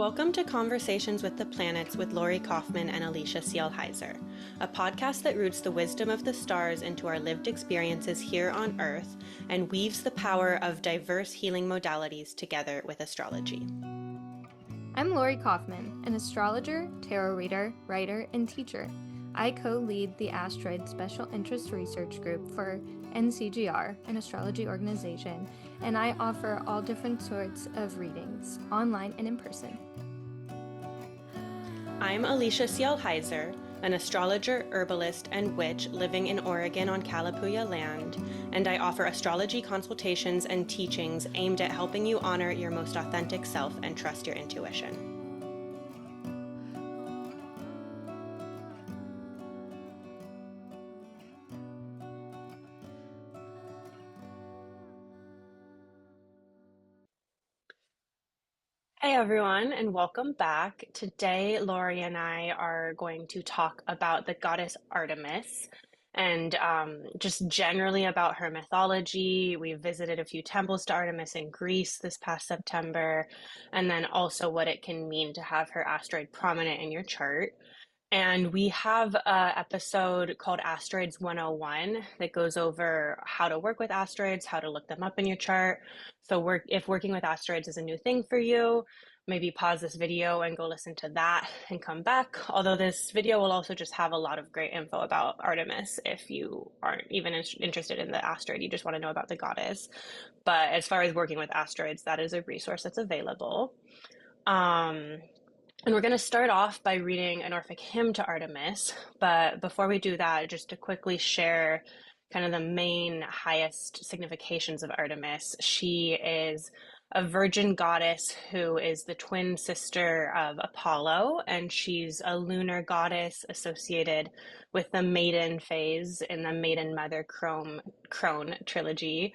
Welcome to Conversations with the Planets with Lori Kaufman and Alicia Cielle Heiser, a podcast that roots the wisdom of the stars into our lived experiences here on Earth and weaves the power of diverse healing modalities together with astrology. I'm Lori Kaufman, an astrologer, tarot reader, writer, and teacher. I co-lead the Asteroid Special Interest Research Group for NCGR, an astrology organization, and I offer all different sorts of readings, online and in person. I'm Alicia Cielle Heiser, an astrologer, herbalist, and witch living in Oregon on Kalapuya land, and I offer astrology consultations and teachings aimed at helping you honor your most authentic self and trust your intuition. Hey everyone, and welcome back. Today, Lori and I are going to talk about the goddess Artemis and just generally about her mythology. We visited a few temples to Artemis in Greece this past September, and then also what it can mean to have her asteroid prominent in your chart. And we have an episode called Asteroids 101 that goes over how to work with asteroids, how to look them up in your chart. So if working with asteroids is a new thing for you, maybe pause this video and go listen to that and come back. Although this video will also just have a lot of great info about Artemis if you aren't even interested in the asteroid, you just want to know about the goddess. But as far as working with asteroids, that is a resource that's available. And we're going to start off by reading an Orphic hymn to Artemis. But before we do that, just to quickly share kind of the main highest significations of Artemis. She is a virgin goddess who is the twin sister of Apollo, and she's a lunar goddess associated with the maiden phase in the Maiden Mother Crone trilogy.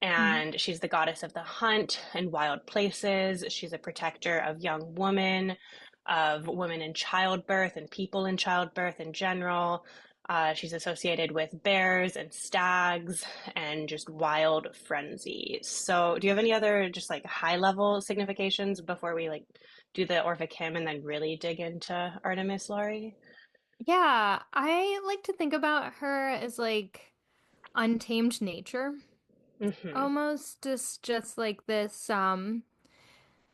And she's the goddess of the hunt and wild places. She's a protector of young women, of women in childbirth and people in childbirth in general. She's associated with bears and stags and just wild frenzy. So do you have any other just like high level significations before we like do the Orphic hymn and then really dig into Artemis, Laurie? Yeah, I like to think about her as like untamed nature, Mm-hmm. almost just like this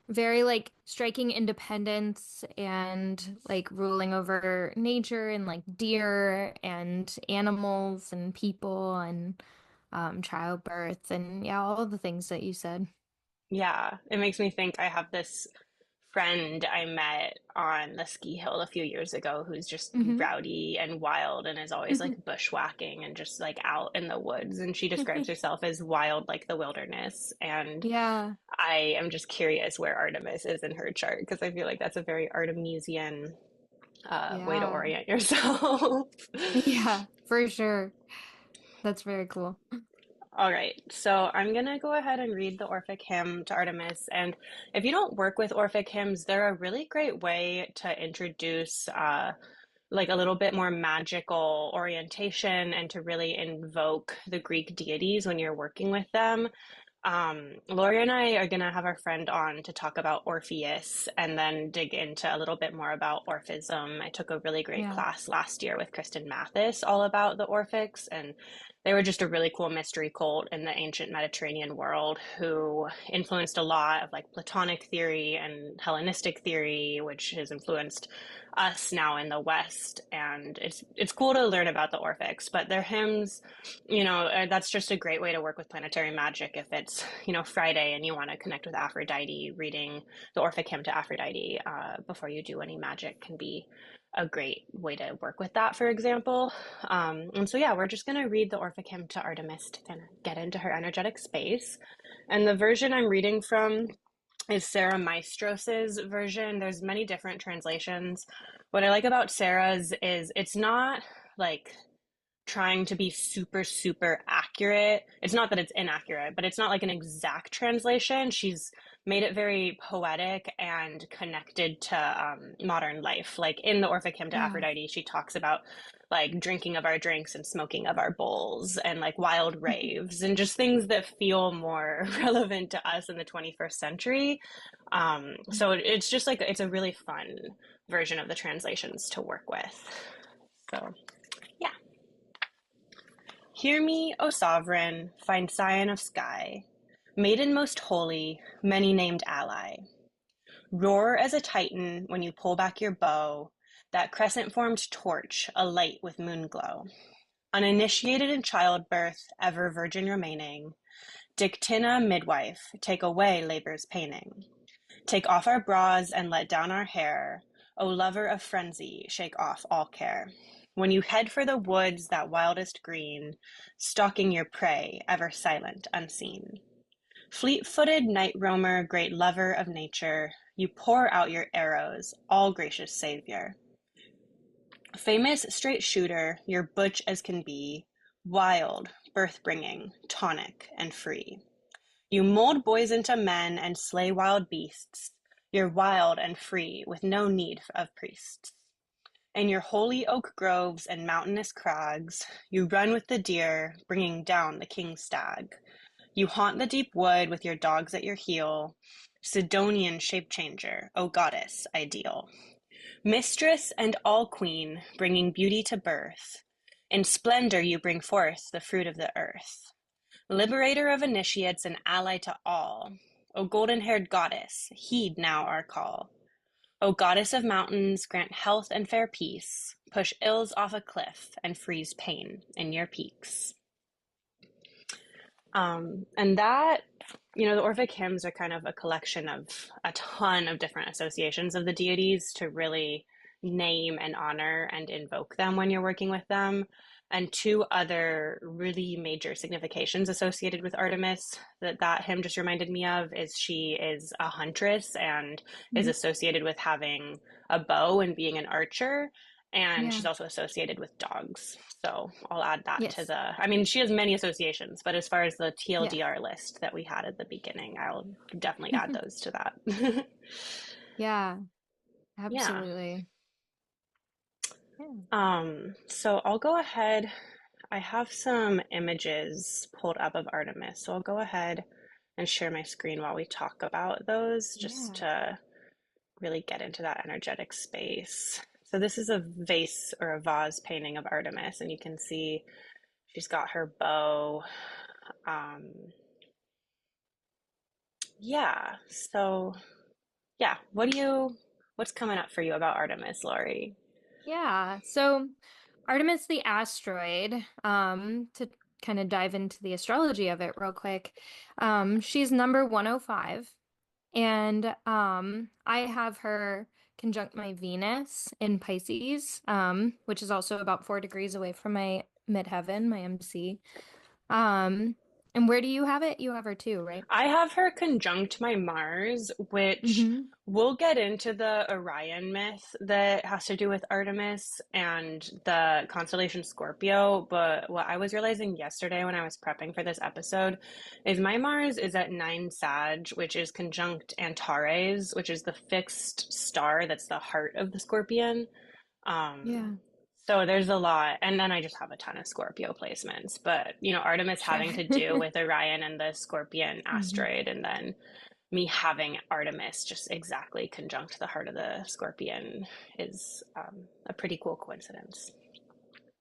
very like striking independence and like ruling over nature and like deer and animals and people and childbirth and yeah, all of the things that you said. Yeah, it makes me think I have this friend I met on the ski hill a few years ago who's just Hmm. rowdy and wild and is always like bushwhacking and just like out in the woods. And she describes herself as wild like the wilderness. And Yeah, I am just curious where Artemis is in her chart because I feel like that's a very Artemisian way to yeah, orient yourself. yeah, for sure. That's very cool. All right, so I'm gonna go ahead and read the Orphic hymn to Artemis. And if you don't work with Orphic hymns, they're a really great way to introduce like a little bit more magical orientation and to really invoke the Greek deities when you're working with them. Lori and I are going to have our friend on to talk about Orpheus and then dig into a little bit more about Orphism. I took a really great Yeah. class last year with Kristen Mathis all about the Orphics, and they were just a really cool mystery cult in the ancient Mediterranean world who influenced a lot of like Platonic theory and Hellenistic theory, which has influenced us now in the West. And it's cool to learn about the Orphics, but their hymns, that's just a great way to work with planetary magic if it's, Friday and you want to connect with Aphrodite. Reading the Orphic hymn to Aphrodite before you do any magic can be a great way to work with that, for example. And so, yeah, we're just going to read the Orphic hymn to Artemis to kind of get into her energetic space. And the version I'm reading from is Sarah Maestros's version. There's many different translations. What I like about Sarah's is it's not like trying to be super, super accurate. It's not that it's inaccurate, but it's not like an exact translation. She's made it very poetic and connected to modern life. Like in the Orphic Hymn to Yeah. Aphrodite, she talks about like drinking of our drinks and smoking of our bowls and like wild raves and just things that feel more relevant to us in the 21st century. So it's just like it's a really fun version of the translations to work with. So yeah. Hear me, O sovereign, fine scion of sky, maiden most holy, many named ally. Roar as a Titan when you pull back your bow, that crescent formed torch alight with moon glow. Uninitiated in childbirth, ever virgin remaining, Dictina midwife, take away labor's paining. Take off our bras and let down our hair. O lover of frenzy, shake off all care. When you head for the woods that wildest green, stalking your prey, ever silent, unseen. Fleet-footed night roamer, great lover of nature, you pour out your arrows, all gracious Savior. Famous straight shooter, you're butch as can be, wild, birth-bringing, tonic, and free. You mold boys into men and slay wild beasts. You're wild and free, with no need of priests. In your holy oak groves and mountainous crags, you run with the deer, bringing down the king stag. You haunt the deep wood with your dogs at your heel. Sidonian shape changer, O goddess ideal. Mistress and all queen, bringing beauty to birth. In splendor you bring forth the fruit of the earth. Liberator of initiates and ally to all, O golden-haired goddess, heed now our call. O goddess of mountains, grant health and fair peace, push ills off a cliff and freeze pain in your peaks. And that, the Orphic hymns are kind of a collection of a ton of different associations of the deities to really name and honor and invoke them when you're working with them. And two other really major significations associated with Artemis that hymn just reminded me of is she is a huntress and is Mhm. associated with having a bow and being an archer. And Yeah. she's also associated with dogs. So I'll add that to Yes. I mean, she has many associations, but as far as the Yeah. TLDR list that we had at the beginning, I'll definitely add those to that. Yeah, Yeah. absolutely. Yeah. So I'll go ahead. I have some images pulled up of Artemis, so I'll go ahead and share my screen while we talk about those just Yeah. to really get into that energetic space. So this is a vase or a vase painting of Artemis, and you can see she's got her bow. Um, yeah, so yeah, what's coming up for you about Artemis, Lori? Yeah. So Artemis the asteroid, to kind of dive into the astrology of it real quick. She's number 105. And I have her conjunct my Venus in Pisces, which is also about 4 degrees away from my midheaven, my MC. Um, and where do you have it? You have her too, right? I have her conjunct my Mars, which Mm-hmm. we'll get into the Orion myth that has to do with Artemis and the constellation Scorpio. But what I was realizing yesterday when I was prepping for this episode is my Mars is at 9 Sag, which is conjunct Antares, which is the fixed star that's the heart of the Scorpion. Um, Yeah, so there's a lot, and then I just have a ton of Scorpio placements. But Artemis sure. having to do with Orion and the Scorpion hmm asteroid, and then me having Artemis just exactly conjunct the heart of the Scorpion is a pretty cool coincidence.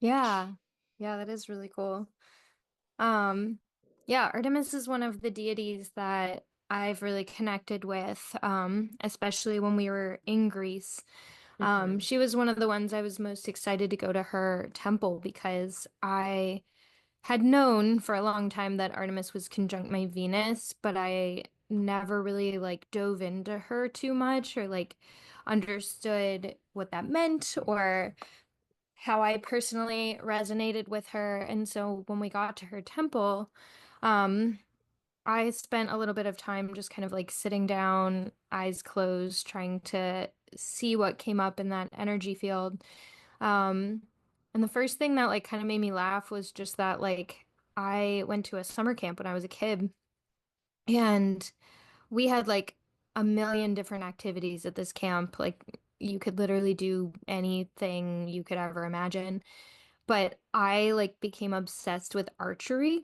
Yeah, yeah, that is really cool. Um, yeah, Artemis is one of the deities that I've really connected with, especially when we were in Greece. Hmm. She was one of the ones I was most excited to go to her temple because I had known for a long time that Artemis was conjunct my Venus, but I never really like dove into her too much or like understood what that meant or how I personally resonated with her. And so when we got to her temple, um, I spent a little bit of time just kind of like sitting down, eyes closed, trying to see what came up in that energy field. Um, And the first thing that like kind of made me laugh was just that like I went to a summer camp when I was a kid and we had like a million different activities at this camp. Like you could literally do anything you could ever imagine. But I like became obsessed with archery.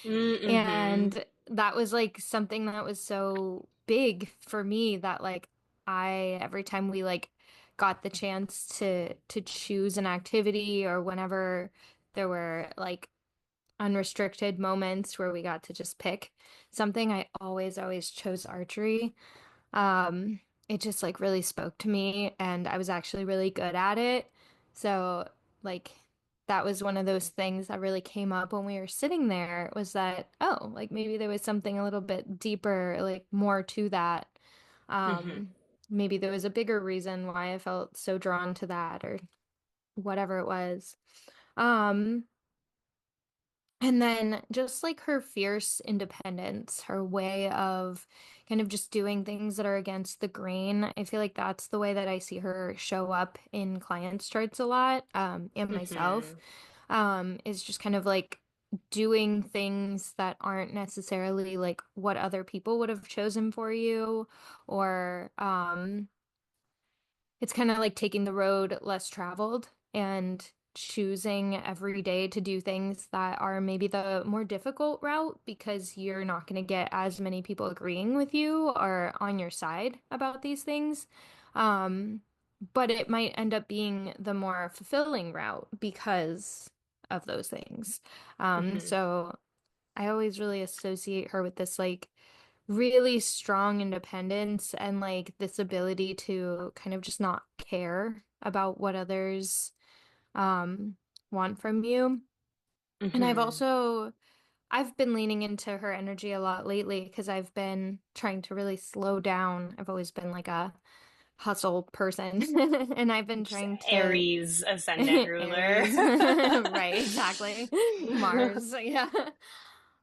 Mm-hmm. And that was like something that was so big for me that like I every time we like got the chance to choose an activity or whenever there were like unrestricted moments where we got to just pick something, I always chose archery. It just like really spoke to me and I was actually really good at it. So like that was one of those things that really came up when we were sitting there was that, oh, like maybe there was something a little bit deeper, like more to that. Mm-hmm. Um, Maybe there was a bigger reason why I felt so drawn to that or whatever it was. Um, and then just like her fierce independence, her way of kind of just doing things that are against the grain. I feel like that's the way that I see her show up in clients' charts a lot, and myself, Mm-hmm. is just kind of like doing things that aren't necessarily like what other people would have chosen for you, or it's kind of like taking the road less traveled and choosing every day to do things that are maybe the more difficult route because you're not going to get as many people agreeing with you or on your side about these things. Um, but it might end up being the more fulfilling route because of those things. Mm-hmm. So I always really associate her with this like really strong independence and like this ability to kind of just not care about what others um want from you. And Mm-hmm. I've been leaning into her energy a lot lately because I've been trying to really slow down. I've always been like a hustle person and I've been Just trying to Aries ascendant ruler. Aries. Right, exactly. Mars. Yeah.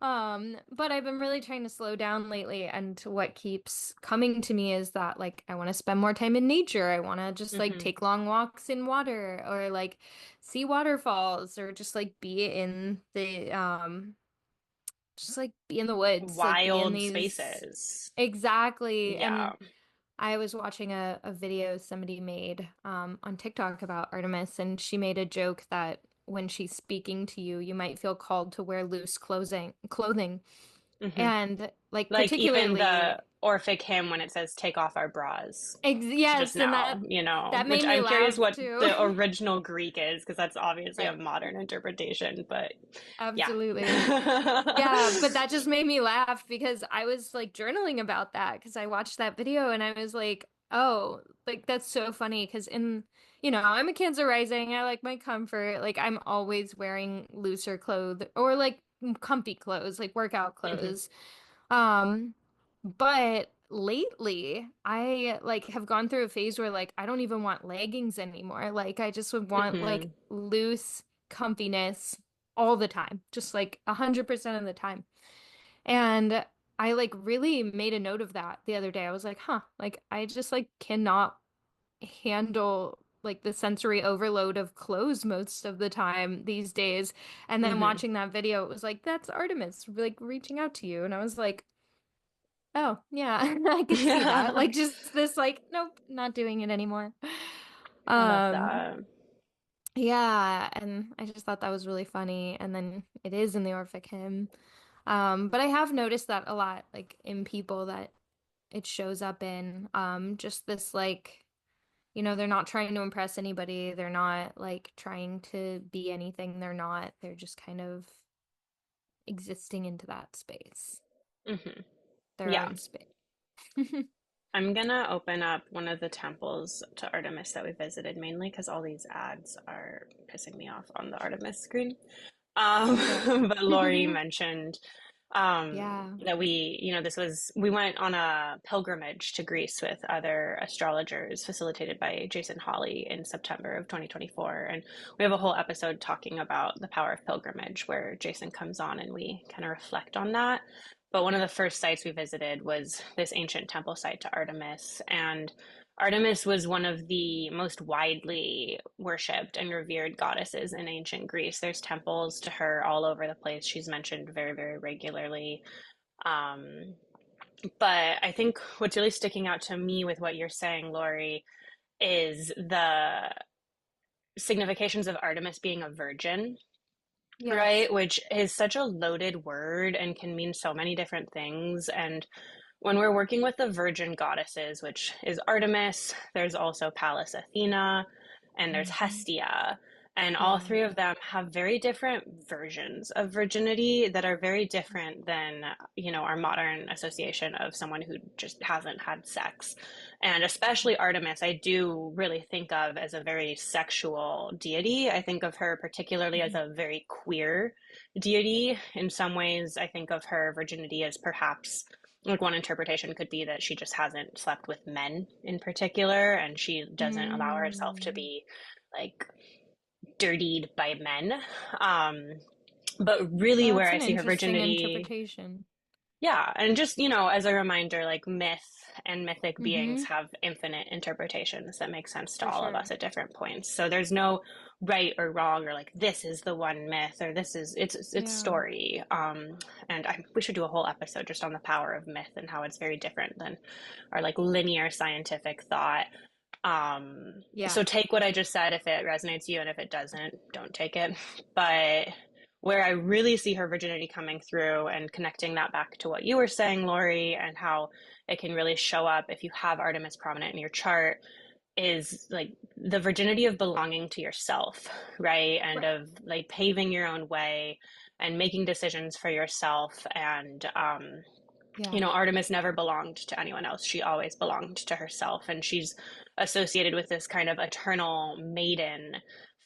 But I've been really trying to slow down lately, and what keeps coming to me is that like I want to spend more time in nature. I want to just like Hmm. take long walks in water or like see waterfalls or just like be in the just like be in the woods, like be in Wild these spaces. exactly. Yeah. And I was watching a video somebody made on TikTok about Artemis, and she made a joke that when she's speaking to you, you might feel called to wear loose clothing. Hmm. And like Like even particularly the Orphic hymn when it says take off our bras ex to just yes, and know, that which made me I'm curious laugh what the too. original Greek is because that's obviously a Right. modern interpretation, but yeah. Absolutely. Yeah, but that just made me laugh because I was like journaling about that because I watched that video and I was like, oh, like that's so funny because I'm a Cancer rising. I like my comfort. Like I'm always wearing looser clothes or like comfy clothes, like workout Hmm. clothes. Um, but lately I like have gone through a phase where like I don't even want leggings anymore. Like I just would want like Hmm. loose comfiness all the time, just like 100% of the time. And I like really made a note of that the other day. I was like, huh, like I just like cannot handle like the sensory overload of clothes most of the time these days. And then Hmm. watching that video, it was like, that's Artemis like reaching out to you. And I was like, oh, yeah, I could see that. I Like just this like, nope, not doing it anymore. love Um, that. yeah, and I just thought that was really funny. And then it is in the Orphic hymn. But I have noticed that a lot, like in people that it shows up in, just this like, they're not trying to impress anybody. They're not like trying to be anything they're not. They're just kind of existing into that space, Hmm. their Yeah. own space. I'm gonna open up one of the temples to Artemis that we visited mainly because all these ads are pissing me off on the Artemis screen. Okay. But Lori mentioned Yeah. that we went on a pilgrimage to Greece with other astrologers facilitated by Jason Hawley in September of 2024. And we have a whole episode talking about the power of pilgrimage where Jason comes on and we kind of reflect on that. But one of the first sites we visited was this ancient temple site to Artemis. And Artemis was one of the most widely worshipped and revered goddesses in ancient Greece. There's temples to her all over the place. She's mentioned very, very regularly. Um, but I think what's really sticking out to me with what you're saying, Lori, is the significations of Artemis being a virgin, Yes. right? Which is such a loaded word and can mean so many different things. And when we're working with the virgin goddesses, which is Artemis, there's also Pallas Athena, and there's Hmm. Hestia. And all Yeah. three of them have very different versions of virginity that are very different than, our modern association of someone who just hasn't had sex. And especially Artemis, I do really think of as a very sexual deity. I think of her particularly as Mhm. a very queer deity. In some ways, I think of her virginity as perhaps like one interpretation could be that she just hasn't slept with men in particular and she doesn't allow herself to Mm. be like dirtied by men. Um, but really, where That's I an see her interesting virginity, interpretation. yeah, and just, as a reminder, like myth and mythic beings Mm-hmm. have infinite interpretations that make sense to For all of sure. us at different points. So there's no right or wrong or like this is the one myth or this is it's Yeah. story. We should do a whole episode just on the power of myth and how it's very different than our like linear scientific thought. Yeah. So take what I just said if it resonates you, and if it doesn't, don't take it. But where I really see her virginity coming through and connecting that back to what you were saying, Lori, and how it can really show up if you have Artemis prominent in your chart is like the virginity of belonging to yourself, right? And Right. of like paving your own way and making decisions for yourself. And Yeah. Artemis never belonged to anyone else. She always belonged to herself. And she's associated with this kind of eternal maiden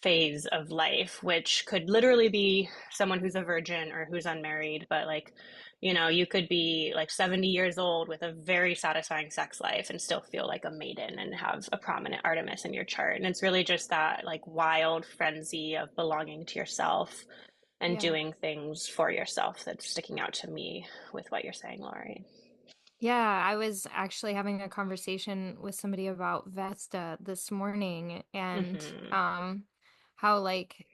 phase of life, which could literally be someone who's a virgin or who's unmarried. But like, you could be like 70 years old with a very satisfying sex life and still feel like a maiden and have a prominent Artemis in your chart. And it's really just that like wild frenzy of belonging to yourself and Yeah. doing things for yourself that's sticking out to me with what you're saying, Lori. Yeah, I was actually having a conversation with somebody about Vesta this morning and Mm-hmm. how like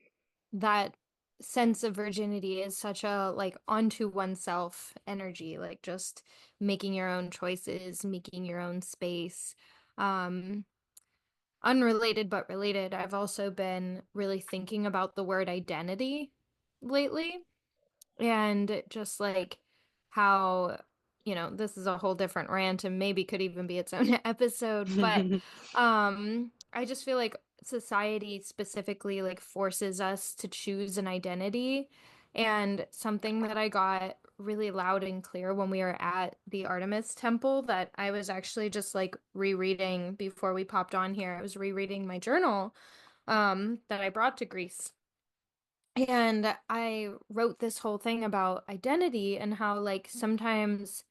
that sense of virginity is such a like onto oneself energy, like just making your own choices, making your own space. Um Unrelated but related, I've also been really thinking about the word identity lately. And just like how, this is a whole different rant and maybe could even be its own episode, but I just feel like society specifically like forces us to choose an identity. And something that I got really loud and clear when we were at the Artemis temple that I was actually just like rereading before we popped on here. I was rereading my journal that I brought to Greece. And I wrote this whole thing about identity and how, like, sometimes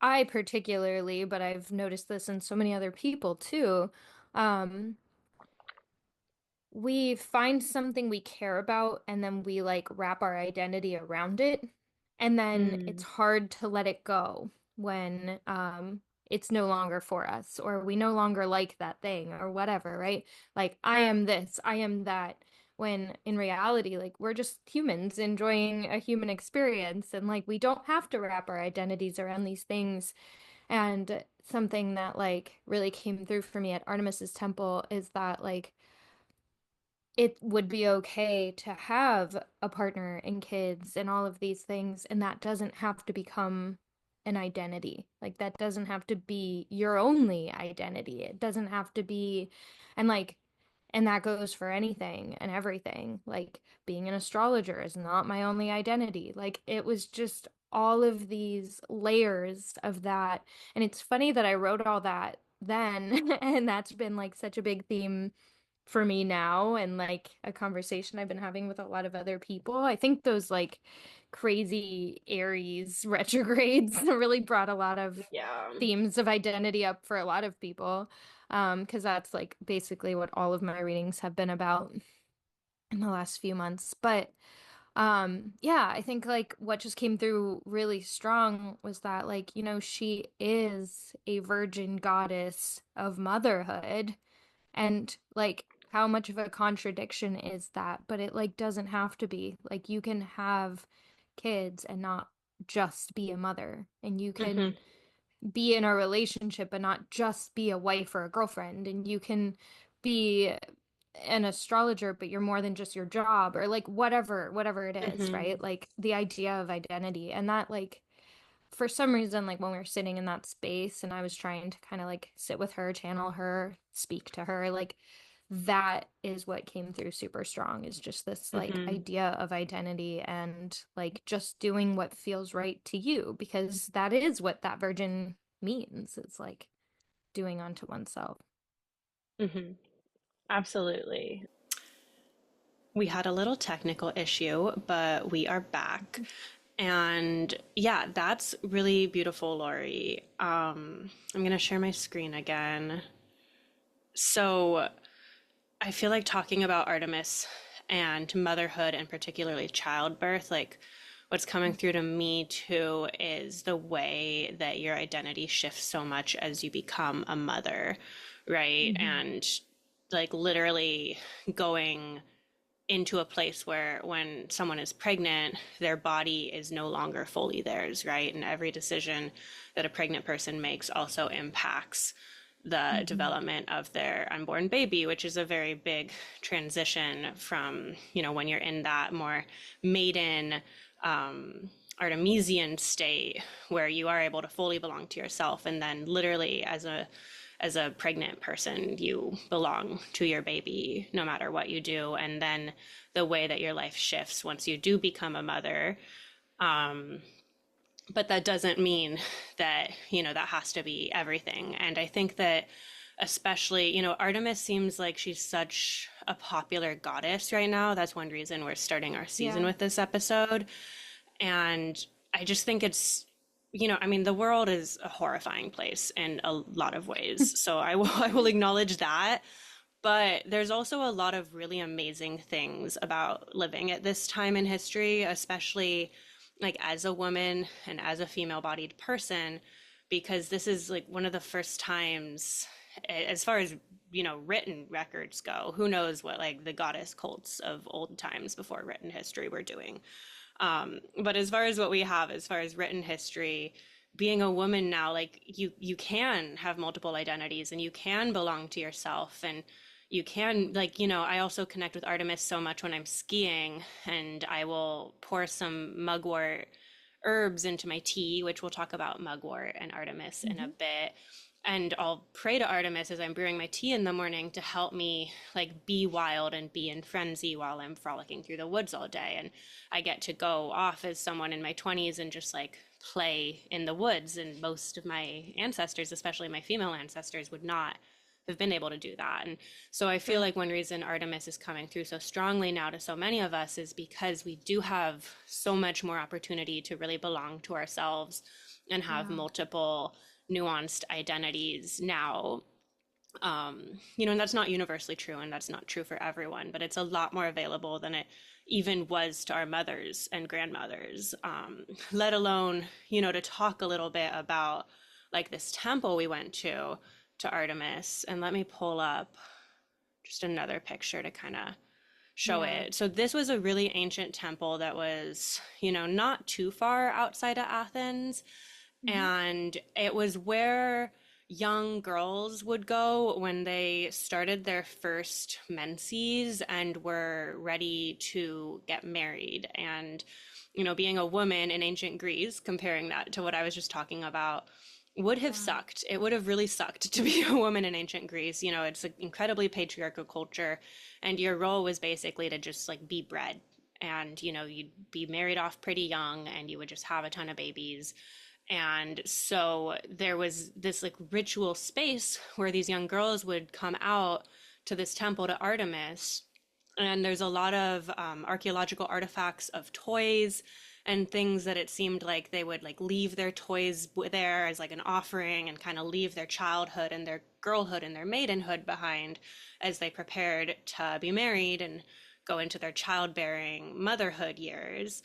I particularly, but I've noticed this in so many other people too, um, we find something we care about and then we like wrap our identity around it. And then it's Mm. hard to let it go when it's no longer for us or we no longer like that thing or whatever, right? Like I am this, I am that. When in reality, like we're just humans enjoying a human experience and like we don't have to wrap our identities around these things. And something that like really came through for me at Artemis's temple is that like it would be okay to have a partner and kids and all of these things, and that doesn't have to become an identity. Like that doesn't have to be your only identity. It doesn't have to be, and like, and that goes for anything and everything. Like being an astrologer is not my only identity. Like it was just all of these layers of that. And it's funny that I wrote all that then, and that's been like such a big theme for me now and like a conversation I've been having with a lot of other people. I think those like crazy Aries retrogrades really brought a lot of Yeah. themes of identity up for a lot of people. Because that's like basically what all of my readings have been about in the last few months. But Yeah, I think like what just came through really strong was that like, she is a virgin goddess of motherhood. And like how much of a contradiction is that? But it like doesn't have to be. Like you can have kids and not just be a mother. And you Hmm. can be in a relationship and not just be a wife or a girlfriend. And you can be an astrologer, but you're more than just your job or like whatever it is, Hmm. right? Like the idea of identity. And that like for some reason, like when we were sitting in that space and I was trying to kind of like sit with her, channel her, speak to her, like that is what came through super strong is just this like Hmm. idea of identity and like just doing what feels right to you because that is what that virgin means. It's like doing unto oneself. Hmm. Absolutely. We had a little technical issue, but we are back. And yeah, that's really beautiful, Lori. I'm gonna share my screen again. So I feel like talking about Artemis and motherhood and particularly childbirth, like what's coming through to me too is the way that your identity shifts so much as you become a mother, right? Hmm. And like literally going into a place where when someone is pregnant, their body is no longer fully theirs, right? And every decision that a pregnant person makes also impacts the Hmm. development of their unborn baby, which is a very big transition from, when you're in that more maiden, Artemisian state where you are able to fully belong to yourself. And then literally as a pregnant person, you belong to your baby no matter what you do. And then the way that your life shifts once you do become a mother. But that doesn't mean that, that has to be everything. And I think that especially, Artemis seems like she's such a popular goddess right now. That's one reason we're starting our season Yeah. with this episode. And I just think it's, I mean, the world is a horrifying place in a lot of ways. So I will, I will acknowledge that. But there's also a lot of really amazing things about living at this time in history, especially like as a woman and as a female-bodied person, because this is like one of the first times, as far as written records go. Who knows what like the goddess cults of old times before written history were doing. But as far as what we have, as far as written history, being a woman now, like you can have multiple identities and you can belong to yourself and you can like, I also connect with Artemis so much when I'm skiing and I will pour some mugwort herbs into my tea, which we'll talk about mugwort and Artemis in a Hmm. bit. And I'll pray to Artemis as I'm brewing my tea in the morning to help me like be wild and be in frenzy while I'm frolicking through the woods all day. And I get to go off as someone in my 20s and just like play in the woods. And most of my ancestors, especially my female ancestors, would not have been able to do that. And so I feel Sure. like one reason Artemis is coming through so strongly now to so many of us is because we do have so much more opportunity to really belong to ourselves and have Yeah. multiple nuanced identities now. And that's not universally true and that's not true for everyone, but it's a lot more available than it even was to our mothers and grandmothers. Let alone, to talk a little bit about like this temple we went to Artemis. And let me pull up just another picture to kind of show Yeah. it. So this was a really ancient temple that was, not too far outside of Athens. Hmm. And it was where young girls would go when they started their first menses and were ready to get married. And, being a woman in ancient Greece, comparing that to what I was just talking about, would have Yeah. sucked. It would have really sucked to be a woman in ancient Greece. It's an incredibly patriarchal culture, and your role was basically to just like be bred. And, you'd be married off pretty young and you would just have a ton of babies. And so there was this like ritual space where these young girls would come out to this temple to Artemis. And there's a lot of archaeological artifacts of toys and things that it seemed like they would like leave their toys there as like an offering and kind of leave their childhood and their girlhood and their maidenhood behind as they prepared to be married and go into their childbearing motherhood years,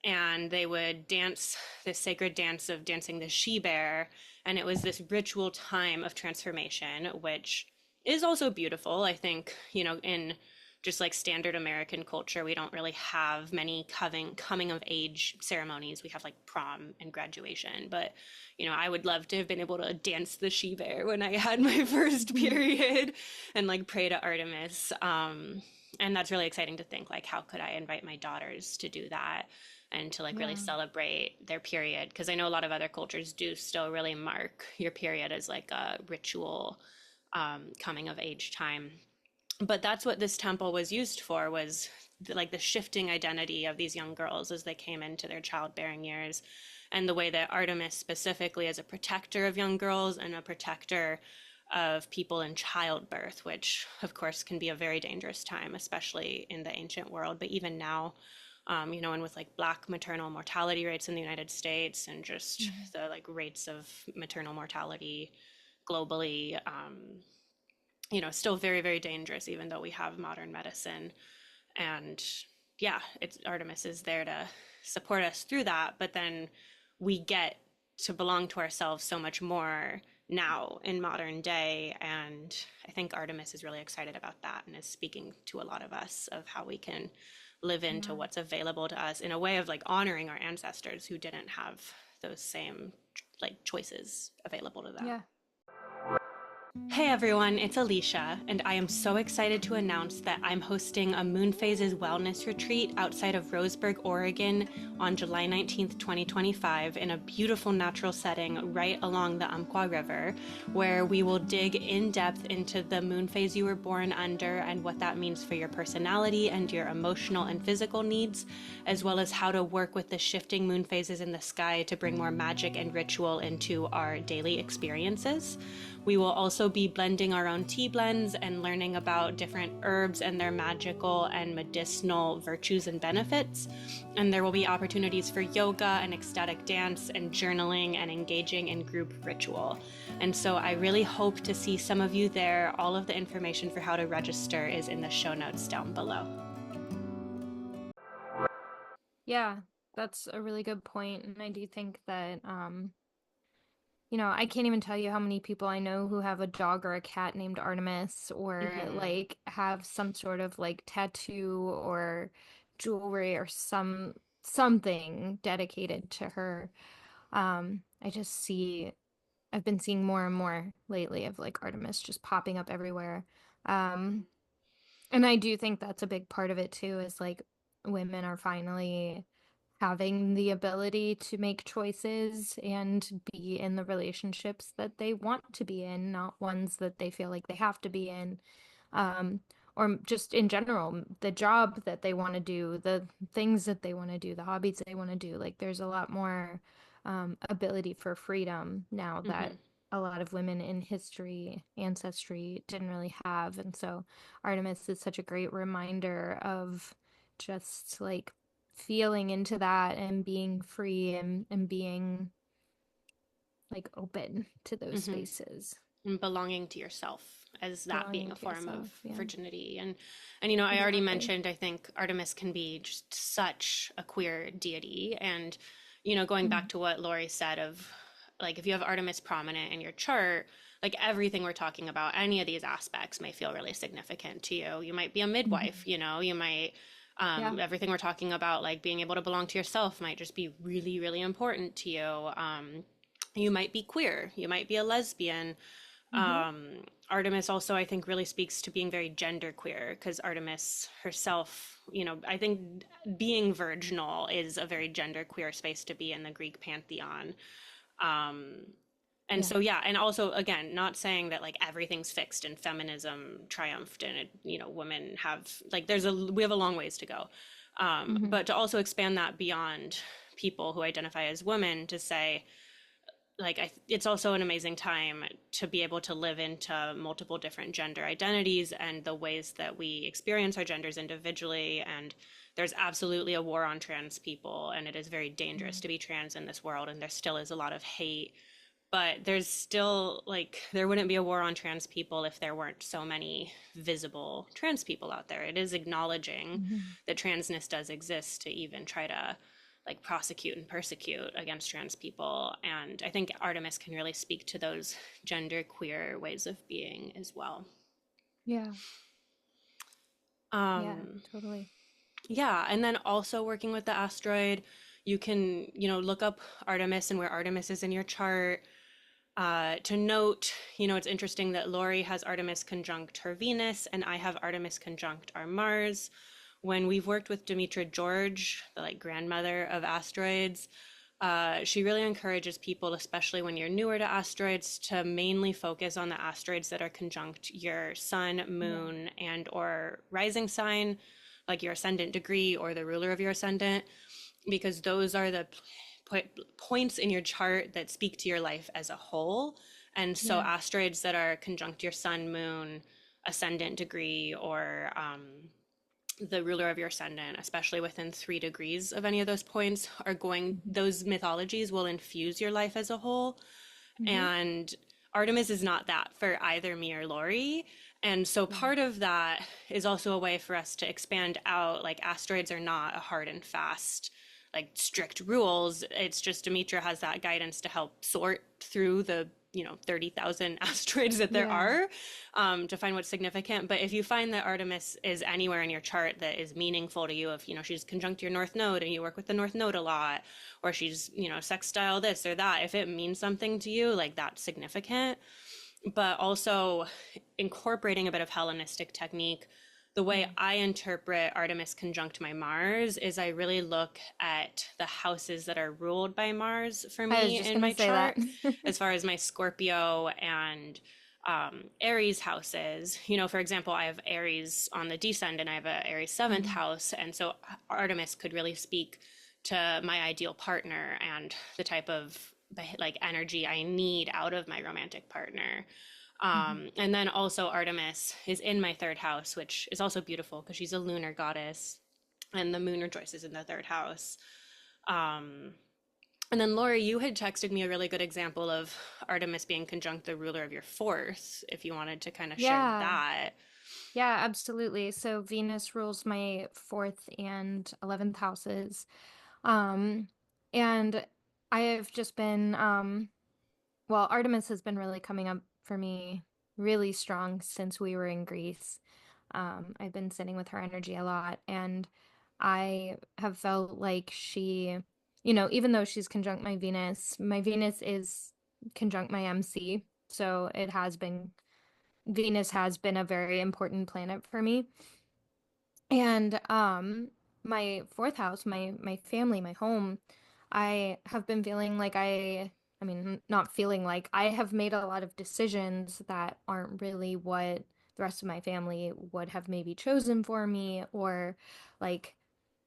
and they would dance this sacred dance of dancing the she bear. And it was this ritual time of transformation, which is also beautiful. I think, in just like standard American culture, we don't really have many coming of age ceremonies. We have like prom and graduation, but I would love to have been able to dance the she bear when I had my first period and like pray to Artemis. And that's really exciting to think, like, how could I invite my daughters to do that and to like really Yeah. celebrate their period? Because I know a lot of other cultures do still really mark your period as like a ritual coming of age time. But that's what this temple was used for, was like the shifting identity of these young girls as they came into their childbearing years, and the way that Artemis specifically is a protector of young girls and a protector of people in childbirth, which of course can be a very dangerous time, especially in the ancient world, but even now, and with like Black maternal mortality rates in the United States and just Mhm. the like rates of maternal mortality globally, still very, very dangerous, even though we have modern medicine. And yeah, it's Artemis is there to support us through that. But then we get to belong to ourselves so much more now in modern day. And I think Artemis is really excited about that and is speaking to a lot of us of how we can live into Yeah. what's available to us in a way of like honoring our ancestors who didn't have those same like choices available to them. Yeah. Hey everyone, it's Alicia, and I am so excited to announce that I'm hosting a Moon Phases Wellness Retreat outside of Roseburg, Oregon on July 19th, 2025, in a beautiful natural setting right along the Umpqua River, where we will dig in depth into the moon phase you were born under and what that means for your personality and your emotional and physical needs, as well as how to work with the shifting moon phases in the sky to bring more magic and ritual into our daily experiences. We will also be blending our own tea blends and learning about different herbs and their magical and medicinal virtues and benefits. And there will be opportunities for yoga and ecstatic dance and journaling and engaging in group ritual. And so I really hope to see some of you there. All of the information for how to register is in the show notes down below. Yeah, that's a really good point. And I do think that I can't even tell you how many people I know who have a dog or a cat named Artemis, or Mm-hmm. like have some sort of like tattoo or jewelry or something dedicated to her. I just see I've been seeing more and more lately of like Artemis just popping up everywhere. Um, and I do think that's a big part of it too, is like women are finally having the ability to make choices and be in the relationships that they want to be in, not ones that they feel like they have to be in. Um, or just in general, the job that they want to do, the things that they want to do, the hobbies they want to do. Like there's a lot more ability for freedom now Mm-hmm. that a lot of women in history, ancestry didn't really have. And so Artemis is such a great reminder of just like feeling into that and being free and being like open to those Mm-hmm. spaces, And belonging to yourself as that being belonging a to form of yourself. Yeah, virginity. And I already exactly. mentioned, I think Artemis can be just such a queer deity. And going back Mhm. to what Lori said of like, if you have Artemis prominent in your chart, like everything we're talking about, any of these aspects may feel really significant to you. You might be a midwife, Mhm. you might Yeah. everything we're talking about, like being able to belong to yourself, might just be really, really important to you. You might be queer, you might be a lesbian. Hmm. Artemis also, I think, really speaks to being very gender queer, because Artemis herself, I think being virginal is a very gender queer space to be in the Greek pantheon. Um, and Yeah. so, yeah, and also, again, not saying that like everything's fixed and feminism triumphed and women have like we have a long ways to go. Hmm. But to also expand that beyond people who identify as women, to say, like it's also an amazing time to be able to live into multiple different gender identities and the ways that we experience our genders individually. And there's absolutely a war on trans people, and it is very dangerous to be trans in this world, and there still is a lot of hate but there's still like there wouldn't be a war on trans people if there weren't so many visible trans people out there. It is acknowledging Mhm. that transness does exist to even try to like prosecute and persecute against trans people. And I think Artemis can really speak to those gender queer ways of being as well. Yeah. Yeah, Um, totally. yeah, and then also working with the asteroid, you can, look up Artemis and where Artemis is in your chart. To note, it's interesting that Lori has Artemis conjunct her Venus, and I have Artemis conjunct our Mars. When we've worked with Demetra George, the like grandmother of asteroids, she really encourages people, especially when you're newer to asteroids, to mainly focus on the asteroids that are conjunct your sun, Yeah. moon, and or rising sign, like your ascendant degree or the ruler of your ascendant, because those are the points in your chart that speak to your life as a whole. And so Yeah. asteroids that are conjunct your sun, moon, ascendant degree, or the ruler of your ascendant, especially within 3 degrees of any of those points, are going, Mhm. those mythologies will infuse your life as a whole. Mhm. And Artemis is not that for either me or Lori. And so Yeah. part of that is also a way for us to expand out. Like asteroids are not a hard and fast, like strict rules. It's just Demetra has that guidance to help sort through the 30,000 asteroids that there Yeah. are, to find what's significant. But if you find that Artemis is anywhere in your chart that is meaningful to you, if she's conjunct your North Node and you work with the North Node a lot, or she's sextile this or that, if it means something to you, like that's significant. But also incorporating a bit of Hellenistic technique. The way Yeah. I interpret Artemis conjunct my Mars is I really look at the houses that are ruled by Mars for I was me just in gonna my say that. chart, as far as my Scorpio and Aries houses. For example, I have Aries on the descendant, I have a Aries seventh Mhm. house. And so Artemis could really speak to my ideal partner and the type of like energy I need out of my romantic partner. Mhm. And then also Artemis is in my third house, which is also beautiful because she's a lunar goddess, and the moon rejoices in the third house. Um, and then Laura, you had texted me a really good example of Artemis being conjunct the ruler of your fourth, if you wanted to kind of share Yeah. that. Yeah, absolutely. So Venus rules my fourth and 11th houses. Um, and I have just been, well, Artemis has been really coming up for me really strong since we were in Greece. I've been sitting with her energy a lot, and I have felt like she, even though she's conjunct my Venus is conjunct my MC. So Venus has been a very important planet for me. And my fourth house, my family, my home, I have been feeling like I mean, not feeling like I have made a lot of decisions that aren't really what the rest of my family would have maybe chosen for me or like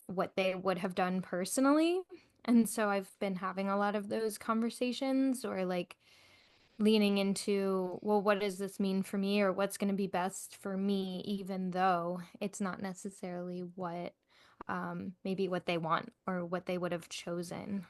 what they would have done personally. And so I've been having a lot of those conversations or like leaning into, well, what does this mean for me or what's going to be best for me, even though it's not necessarily what maybe what they want or what they would have chosen.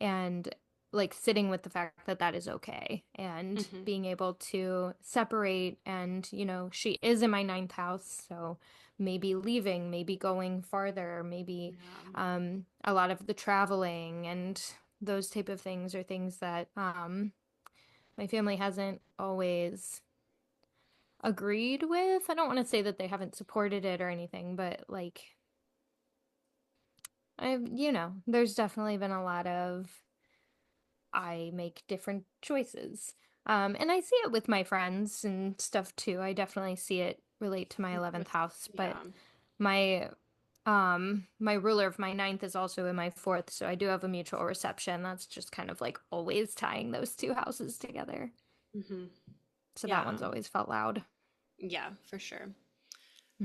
And like sitting with the fact that that is okay and Hmm. being able to separate and she is in my ninth house, so maybe leaving, maybe going farther, maybe Yeah. a lot of the traveling and those type of things are things that my family hasn't always agreed with. I don't want to say that they haven't supported it or anything, but like there's definitely been a lot of I make different choices. And I see it with my friends and stuff too. I definitely see it relate to my 11th With, house, but yeah. my my ruler of my ninth is also in my fourth, so I do have a mutual reception. That's just kind of like always tying those two houses together. Hmm. So that Yeah. one's always felt loud. Yeah, for sure.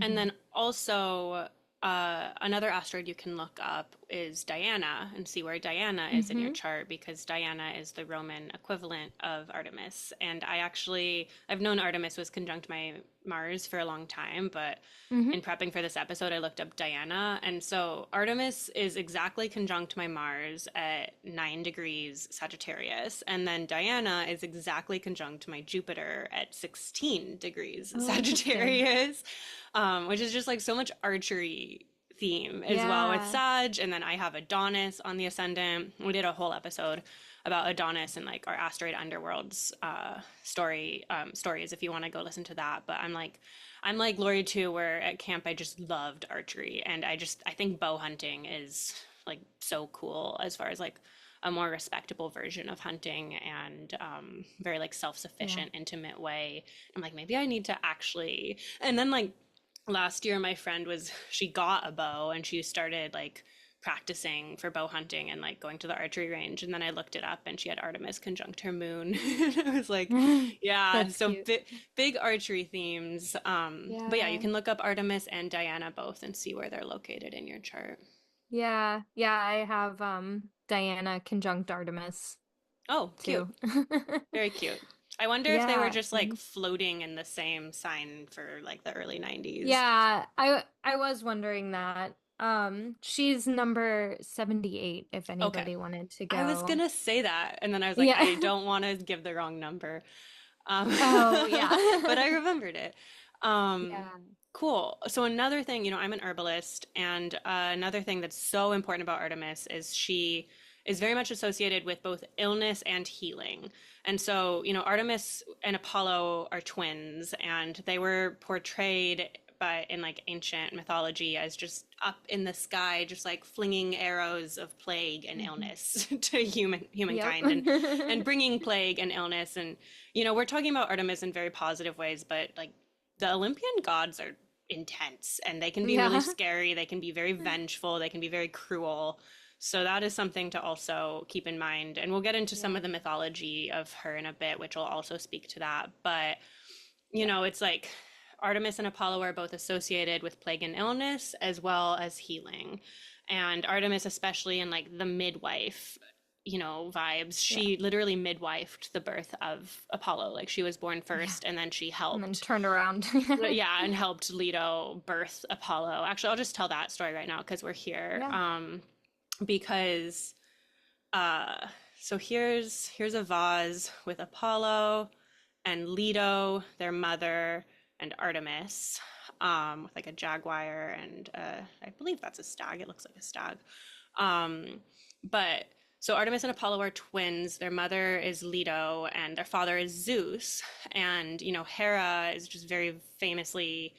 And Hmm. then also, another asteroid you can look up is Diana and see where Diana is in your Hmm. chart because Diana is the Roman equivalent of Artemis. And I've known Artemis was conjunct my Mars for a long time, but Hmm. in prepping for this episode, I looked up Diana. And so Artemis is exactly conjunct my Mars at 9 degrees Sagittarius. And then Diana is exactly conjunct my Jupiter at 16 degrees Oh, interesting. Sagittarius, which is just like so much archery theme as well with Yeah. Sag. And then I have Adonis on the ascendant. We did a whole episode about Adonis and like our asteroid underworlds stories if you want to go listen to that. But I'm like Lori too, where at camp I just loved archery, and I think bow hunting is like so cool as far as like a more respectable version of hunting, and very like Yeah. self-sufficient, intimate way. I'm like, maybe I need to actually. And then like last year my friend she got a bow and she started like practicing for bow hunting and like going to the archery range, and then I looked it up and she had Artemis conjunct her moon. I was like, yeah, That's so cute. big archery themes. But yeah, you Yeah. can look up Artemis and Diana both and see where they're located in your chart. Yeah. Yeah, I have Diana conjunct Artemis Oh, cute. too. Very cute. I wonder if they were Yeah. just like floating in the same sign for like the early 90s. Yeah, I was wondering that. She's number 78 if Okay. anybody wanted to I was go. gonna say that, and then I was like, I Yeah. don't want to give the wrong number. Um, Oh, but I yeah. remembered it. Um, Yeah. cool. So another thing, I'm an herbalist, and another thing that's so important about Artemis is she is very much associated with both illness and healing. And so, Artemis and Apollo are twins, and they were portrayed by in like ancient mythology as just up in the sky, just like flinging arrows of plague and Mhm. illness to Yep. humankind, and bringing plague and illness. And we're talking about Artemis in very positive ways, but like the Olympian gods are intense and they can be really Yeah. scary. They can be very vengeful. They can be very cruel. So that is something to also keep in mind. And we'll get into some Yeah. of the mythology of her in a bit, which will also speak to that. But, Yeah. it's like Artemis and Apollo are both associated with plague and illness as well as healing. And Artemis, especially in like the midwife, vibes, Yeah. she literally midwifed the birth of Apollo. Like she was born Yeah. first and then she And then helped, turned around. yeah, and helped Leto birth Apollo. Actually, I'll just tell that story right now because we're here. Yeah. Because uh so here's a vase with Apollo and Leto, their mother, and Artemis, with like a jaguar and I believe that's a stag. It looks like a stag. But so Artemis and Apollo are twins. Their mother is Leto, and their father is Zeus. And Hera is just very famously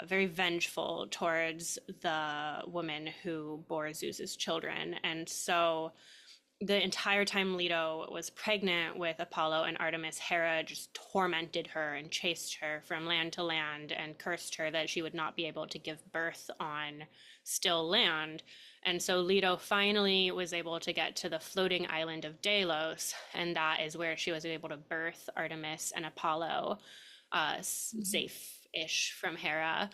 very vengeful towards the woman who bore Zeus's children. And so the entire time Leto was pregnant with Apollo and Artemis, Hera just tormented her and chased her from land to land and cursed her that she would not be able to give birth on still land. And so Leto finally was able to get to the floating island of Delos, and that is where she was able to birth Artemis and Apollo, Mhm. safe-ish from Hera.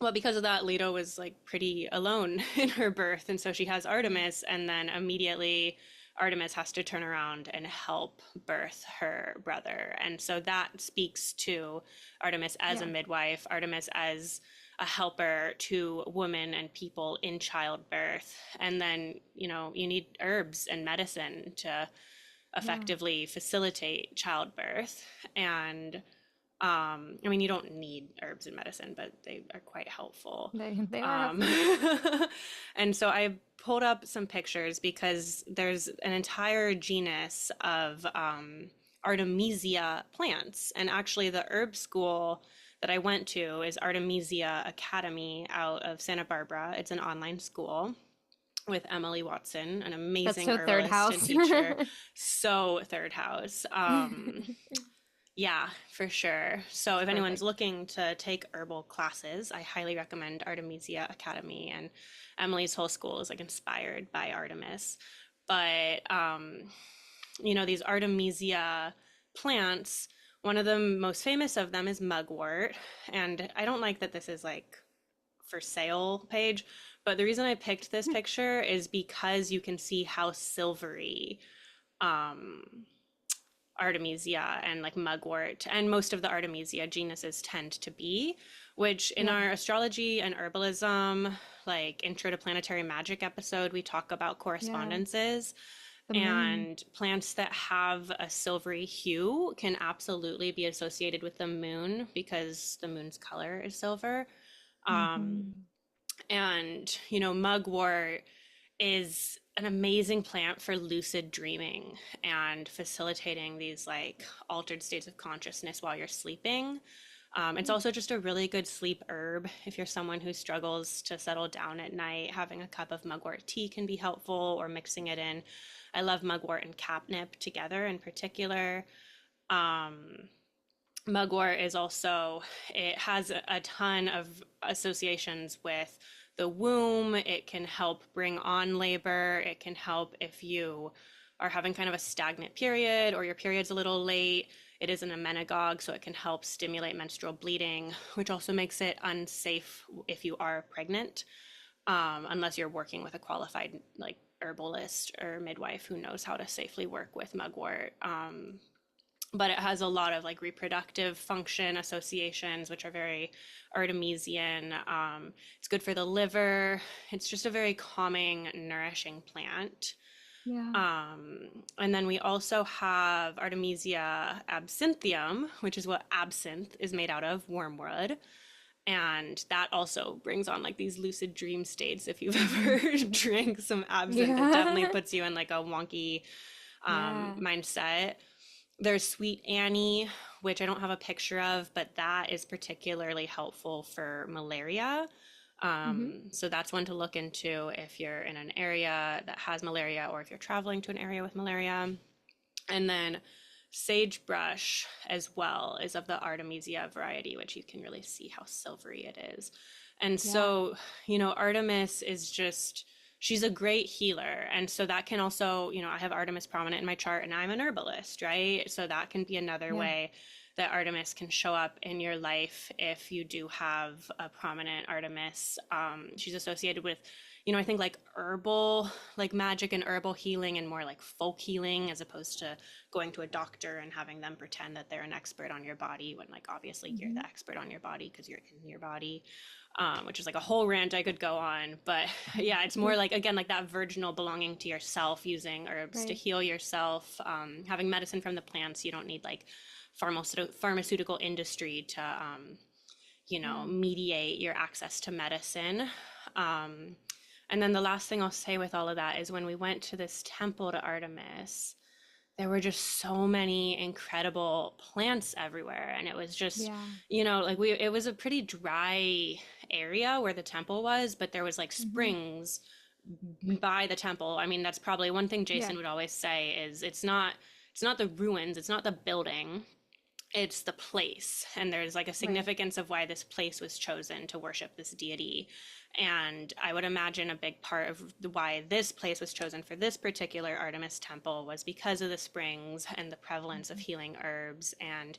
Well, because of that, Leto was like pretty alone in her birth. And so she has Artemis, and then immediately Artemis has to turn around and help birth her brother. And so that speaks to Artemis as a Yeah. midwife, Artemis as a helper to women and people in childbirth. And then, you need herbs and medicine to Yeah. effectively facilitate childbirth. And I mean, you don't need herbs and medicine, but they are quite helpful. They are Um, helpful. and so I pulled up some pictures because there's an entire genus of Artemisia plants. And actually, the herb school that I went to is Artemisia Academy out of Santa Barbara. It's an online school with Emily Watson, an That's amazing so third herbalist and house. teacher. So third house. Yeah, for sure. So if anyone's Perfect. looking to take herbal classes, I highly recommend Artemisia Academy, and Emily's whole school is like inspired by Artemis. But these Artemisia plants, one of the most famous of them is Mugwort, and I don't like that this is like for sale page, but the reason I picked this picture is because you can see how silvery um Artemisia and like Mugwort, and most of the Artemisia genuses tend to be, which in Yeah. our astrology and herbalism, like intro to planetary magic episode, we talk about Yeah. correspondences. The moon. And plants that have a silvery hue can absolutely be associated with the moon because the moon's color is silver. Um, Hmm. and, mugwort is an amazing plant for lucid dreaming and facilitating these like altered states of consciousness while you're sleeping. It's also just a really good sleep herb. If you're someone who struggles to settle down at night, having a cup of mugwort tea can be helpful, or mixing it in. I love mugwort and catnip together in particular. Um, Mugwort is also, it has a ton of associations with the womb. It can help bring on labor. It can help if you are having kind of a stagnant period or your period's a little late. It is an emmenagogue, so it can help stimulate menstrual bleeding, which also makes it unsafe if you are pregnant, unless you're working with a qualified like herbalist or midwife who knows how to safely work with mugwort. But it has a lot of like reproductive function associations, which are very Artemisian. It's good for the liver. It's just a very calming, nourishing plant. Yeah. And then we also have Artemisia absinthium, which is what absinthe is made out of, wormwood. And that also brings on like these lucid dream states. If you've ever drank some absinthe, it definitely Yeah. puts you in like a wonky Yeah. mindset. There's Sweet Annie, which I don't have a picture of, but that is particularly helpful for malaria. Hmm. So that's one to look into if you're in an area that has malaria or if you're traveling to an area with malaria. And then sagebrush as well is of the Artemisia variety, which you can really see how silvery it is. And Yeah. so, Artemis is just, she's a great healer. And so that can also, I have Artemis prominent in my chart and I'm an herbalist, right? So that can be another Yeah. way that Artemis can show up in your life if you do have a prominent Artemis. She's associated with, I think like herbal, like magic and herbal healing and more like folk healing as opposed to going to a doctor and having them pretend that they're an expert on your body when like obviously you're the Hmm. expert on your body because you're in your body. Which is like a whole rant I could go on. But yeah, it's more like, again, like that virginal belonging to yourself, using herbs to Right. heal yourself, having medicine from the plants. You don't need like pharmaceutical industry to, Yeah. mediate your access to medicine. Um, and then the last thing I'll say with all of that is when we went to this temple to Artemis, there were just so many incredible plants everywhere. And it was just, Yeah. like it was a pretty dry area where the temple was, but there was like Hmm. springs by the temple. I mean, that's probably one thing Yeah. Jason would always say is it's not the ruins, it's not the building, it's the place. And there's like a Right. significance of why this place was chosen to worship this deity. And I would imagine a big part of why this place was chosen for this particular Artemis temple was because of the springs and the prevalence of Mhm. healing herbs. And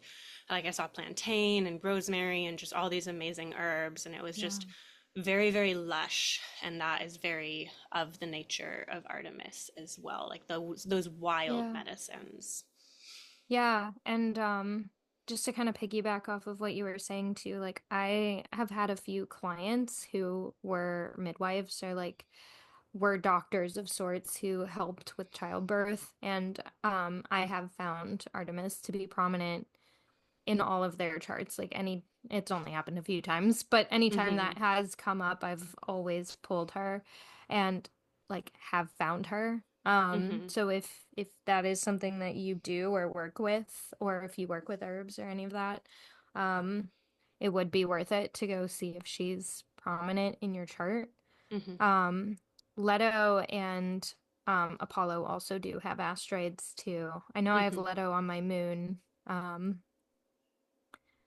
like I saw plantain and rosemary and just all these amazing herbs. And it was Yeah. just very, very lush. And that is very of the nature of Artemis as well, like those wild Yeah. medicines. Yeah. And just to kind of piggyback off of what you were saying too, like I have had a few clients who were midwives or like were doctors of sorts who helped with childbirth. And I have found Artemis to be prominent in all of their charts. Like it's only happened a few times, but anytime Mm-hmm. that has come up, I've always pulled her and like have found her. Mm-hmm. So if that is something that you do or work with, or if you work with herbs or any of that, um, it would be worth it to go see if she's prominent in your chart. Mm-hmm. Um, Leto and Apollo also do have asteroids too. I know I have Mm-hmm. Leto on my moon.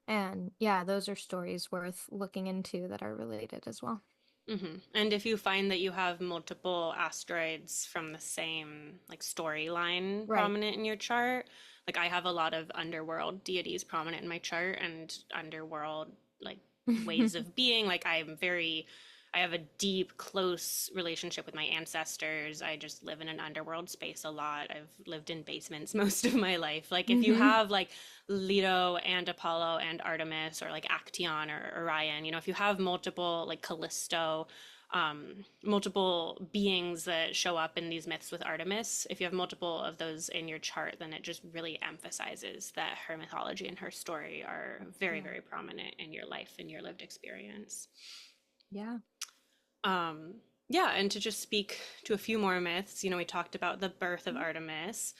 And yeah, those are stories worth looking into that are related as well. Mm-hmm. And if you find that you have multiple asteroids from the same like storyline Right. prominent in your chart, like I have a lot of underworld deities prominent in my chart and underworld like ways of being. Like I'm very I have a deep, close relationship with my ancestors. I just live in an underworld space a lot. I've lived in basements most of my life. Like if you Hmm. have like Leto and Apollo and Artemis or like Actaeon or Orion, if you have multiple like Callisto, multiple beings that show up in these myths with Artemis, if you have multiple of those in your chart, then it just really emphasizes that her mythology and her story are very, Yeah. very prominent in your life and your lived experience. Yeah. Um, yeah, and to just speak to a few more myths, we talked about the birth of Artemis.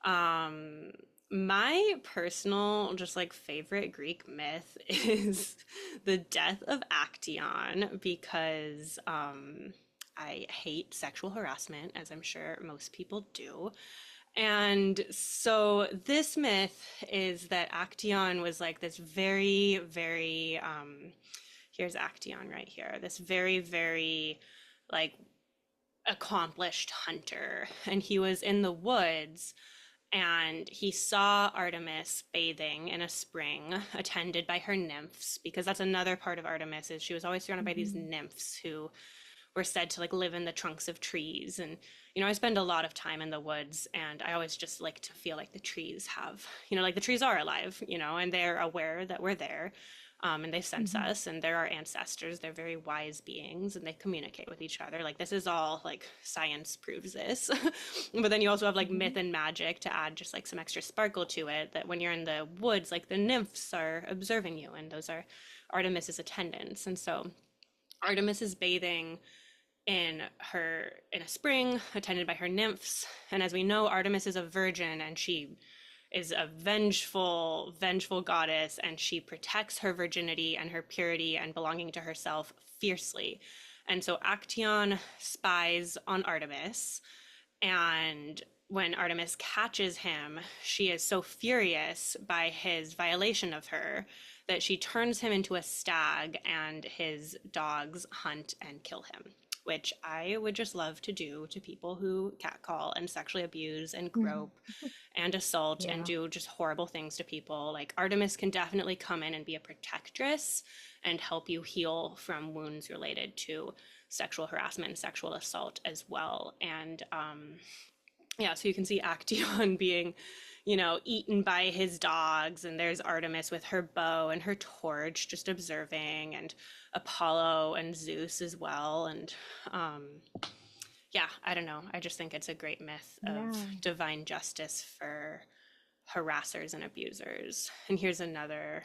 Um, my personal, just like favorite Greek myth is the death of Actaeon because I hate sexual harassment, as I'm sure most people do. And so this myth is that Actaeon was like this very, very, here's Actaeon right here, this very, very like accomplished hunter. And he was in the woods and he saw Artemis bathing in a spring attended by her nymphs, because that's another part of Artemis is she was always surrounded by these Hmm. nymphs who were said to like live in the trunks of trees. And I spend a lot of time in the woods and I always just like to feel like the trees have, like the trees are alive, and they're aware that we're there. And they sense Hmm. us and they're our ancestors. They're very wise beings and they communicate with each other. Like this is all like science proves this. But then you also have like myth Hmm. and magic to add just like some extra sparkle to it, that when you're in the woods, like the nymphs are observing you and those are Artemis's attendants. And so Artemis is bathing in a spring attended by her nymphs, and as we know, Artemis is a virgin and she is a vengeful goddess, and she protects her virginity and her purity and belonging to herself fiercely. And so Actaeon spies on Artemis, and when Artemis catches him, she is so furious by his violation of her that she turns him into a stag and his dogs hunt and kill him, which I would just love to do to people who catcall and sexually abuse and Hmm. grope and assault and Yeah. do just horrible things to people. Like Artemis can definitely come in and be a protectress and help you heal from wounds related to sexual harassment and sexual assault as well. And yeah, so you can see Actaeon being, eaten by his dogs, and there's Artemis with her bow and her torch just observing, and Apollo and Zeus as well. And um, yeah, I don't know. I just think it's a great myth of Yeah. divine justice for harassers and abusers. And here's another